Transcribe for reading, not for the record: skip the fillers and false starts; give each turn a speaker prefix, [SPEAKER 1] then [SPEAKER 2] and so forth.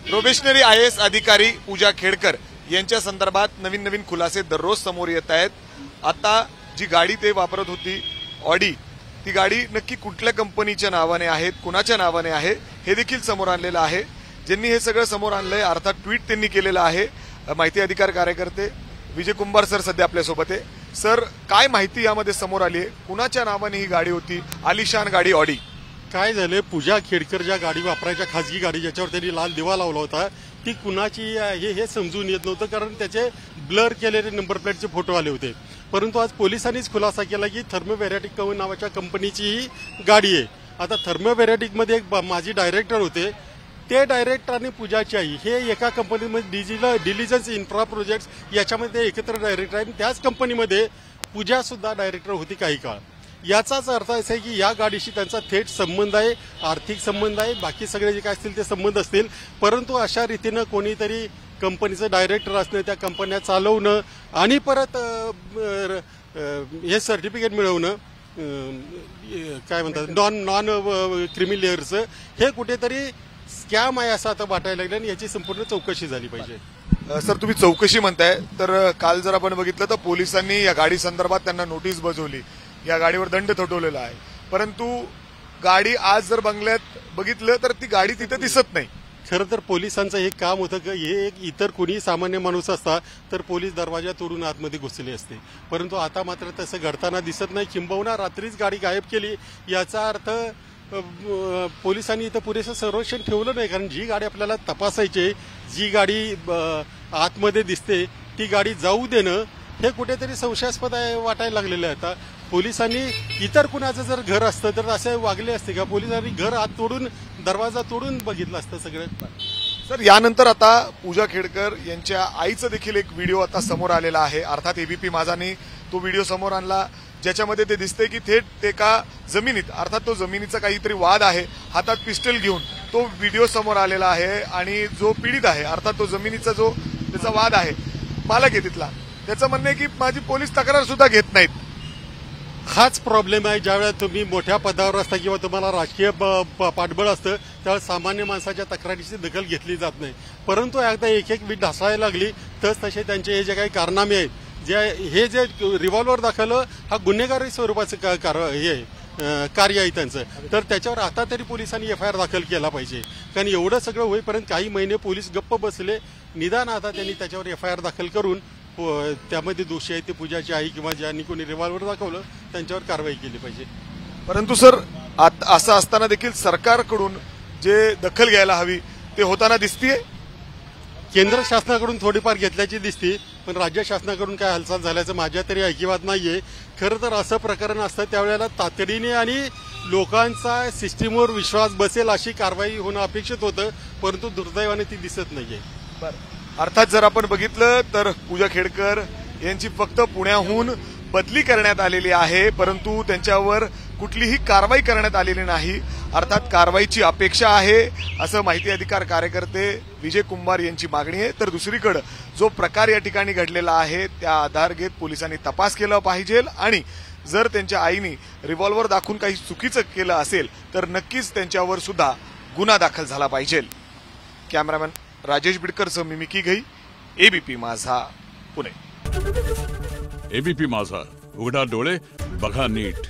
[SPEAKER 1] Probationary IAS अधिकारी पूजा खेडकर यांच्या संदर्भात नवीन नवीन खुलासे दररोज समोर येत आहेत। आता जी गाडी ते वापरत होती ऑडी, ती गाडी नक्की कुठल्या कंपनीच्या नावाने आहे, कुणाच्या नावाने आहे हे देखील समोर आणलेलं आहे। ज्यांनी हे सगळं समोर आणलंय अर्थात ट्विट त्यांनी केलेलं आहे। माहिती अधिकार कार्यकर्ते विजय कुंभार सर सध्या आपल्या सोबत आहे। सर, काय माहिती यामध्ये समोर आली आहे? कुणाच्या नावाने ही गाडी होती, आलिशान गाडी ऑडी?
[SPEAKER 2] काय झाले, पूजा खेडकर ज्या गाडी वापरायच्या, खासगी गाडी ज्याच्यावर त्यांनी लाल दिवा लावला होता, ती कुणाची आहे हे समजून येत नव्हतं, कारण त्याचे ब्लर केलेले नंबर प्लेटचे फोटो आले होते। परंतु आज पोलिसांनीच खुलासा केला की थर्मोव्हेरॅटिक नावाच्या कंपनीची ही गाडी आहे। आता थर्मोव्हेरॅटिक मध्ये एक माजी डायरेक्टर होते, ते डायरेक्टर आणि पूजाची आई हे एका कंपनीमध्ये डिलिजन्स इन्फ्रा प्रोजेक्ट्स याच्यामध्ये एकत्र डायरेक्टर आहे। त्याच कंपनीमध्ये पूजा सुद्धा डायरेक्टर होती काही काळ। याचाच अर्थ असा आहे की या गाडीशी त्यांचा थेट संबंध आहे, आर्थिक संबंध आहे, बाकी सगळे जे काय असतील ते संबंध असतील। परंतु अशा रीतीनं कोणीतरी कंपनीचं डायरेक्टर असणं, त्या कंपन्या चालवणं आणि परत हे सर्टिफिकेट मिळवणं, काय म्हणतात नॉन क्रिमिलियरचं, हे कुठेतरी स्कॅम आहे असं आता वाटायला लागलं आणि याची संपूर्ण चौकशी झाली पाहिजे।
[SPEAKER 1] सर, तुम्ही चौकशी म्हणताय, तर काल जर आपण बघितलं तर पोलिसांनी या गाडी संदर्भात त्यांना नोटीस बजावली, या गाडीवर दंड थोपवलेला आहे। परंतु गाडी आज जर बंगल्यात बघितलं तर ती गाडी तिथे दिसत नाही।
[SPEAKER 2] खरं तर पोलिसांचं हे काम होतं की हे एक इतर कोणी सामान्य माणूस असता तर पोलीस दरवाजा तोडून आतमध्ये घुसले असते, परंतु आता मात्र तसं घडताना दिसत नाही। किंबहुना रात्रीच गाडी गायब केली, याचा अर्थ पोलिसांनी इथं पुरेसं संरक्षण ठेवलं नाही, कारण जी गाडी आपल्याला तपासायची, जी गाडी आतमध्ये दिसते ती गाडी जाऊ देणं हे कुठेतरी संशयास्पद वाटायला लागलेलं आहे। आता पोलिसांनी इतर कुणाचं जर घर असतं तर असे वागले असते का? पोलिसांनी घर आत तोडून, दरवाजा तोडून बघितलं असतं सगळं।
[SPEAKER 1] सर, यानंतर आता पूजा खेडकर यांच्या आईचं देखील एक व्हिडिओ आता समोर आलेला आहे। अर्थात एबीपी माझाने तो व्हिडिओ समोर आणला, ज्याच्यामध्ये ते दिसते की थेट ते का जमिनीत, अर्थात तो जमिनीचा काहीतरी वाद आहे, हातात पिस्टल घेऊन तो व्हिडिओ समोर आलेला आहे। आणि जो पीडित आहे, अर्थात तो जमिनीचा जो त्याचा वाद आहे, मालक आहे तिथला, त्याचं म्हणणं आहे की माझी पोलीस तक्रार सुद्धा घेत नाहीत।
[SPEAKER 2] हाच प्रॉब्लेम आहे। ज्यावेळेला तुम्ही मोठ्या पदावर असता किंवा तुम्हाला राजकीय पाठबळ असतं, त्यावेळेस सामान्य माणसाच्या तक्रारीची दखल घेतली जात नाही। परंतु एकदा एक वीट ढासळायला लागली तर तसे त्यांचे हे जे काही कारनामे आहेत, हे जे रिव्हॉल्वर दाखवलं, हा गुन्हेगारी स्वरूपाचं कार्य आहे त्यांचं, तर त्याच्यावर आता तरी पोलिसांनी FIR दाखल केला पाहिजे। कारण एवढं सगळं होईपर्यंत काही महिने पोलीस गप्प बसले, निदान आता त्यांनी त्याच्यावर FIR दाखल करून त्यामध्ये दोषी आहे ते पूजाची आई किंवा ज्यांनी कोणी रिव्हॉल्वर दाखवलं त्यांच्यावर कारवाई केली पाहिजे।
[SPEAKER 1] परंतु सर, असं असताना देखील सरकारकडून जे दखल घ्यायला हवी ते होताना दिसतीये।
[SPEAKER 2] केंद्र शासनाकडून थोडीफार घेतल्याची दिसते, पण राज्य शासनाकडून काय हालचाल झाल्याचं माझ्या तरी ऐकिवात नाहीये। खरं तर असं प्रकरण असतं त्यावेळेला तातडीने आणि लोकांचा सिस्टीमवर विश्वास बसेल अशी कारवाई होणं अपेक्षित होतं, परंतु दुर्दैवाने ती दिसत नाहीये।
[SPEAKER 1] अर्थात जर आपण बघितलं तर पूजा खेडकर यांची फक्त पुण्याहून बदली करण्यात आलेली आहे, परंतु त्यांच्यावर कुठलीही कारवाई करण्यात आलेली नाही। अर्थात कारवाईची अपेक्षा आहे असं माहिती अधिकार कार्यकर्ते विजय कुंभार यांची मागणी आहे। तर दुसरीकडे जो प्रकार या ठिकाणी घडलेला आहे त्या आधार घेत पोलिसांनी तपास केला पाहिजे आणि जर त्यांच्या आईने रिव्हॉल्वर दाखवून काही चुकीचं केलं असेल तर नक्कीच त्यांच्यावर सुद्धा गुन्हा दाखल झाला पाहिजे। कॅमेरामॅन राजेश बिडकरसह मिमिकी घई, एबीपी माझा, पुणे।
[SPEAKER 3] एबीपी माझा, उघडा डोळे बघा नीट।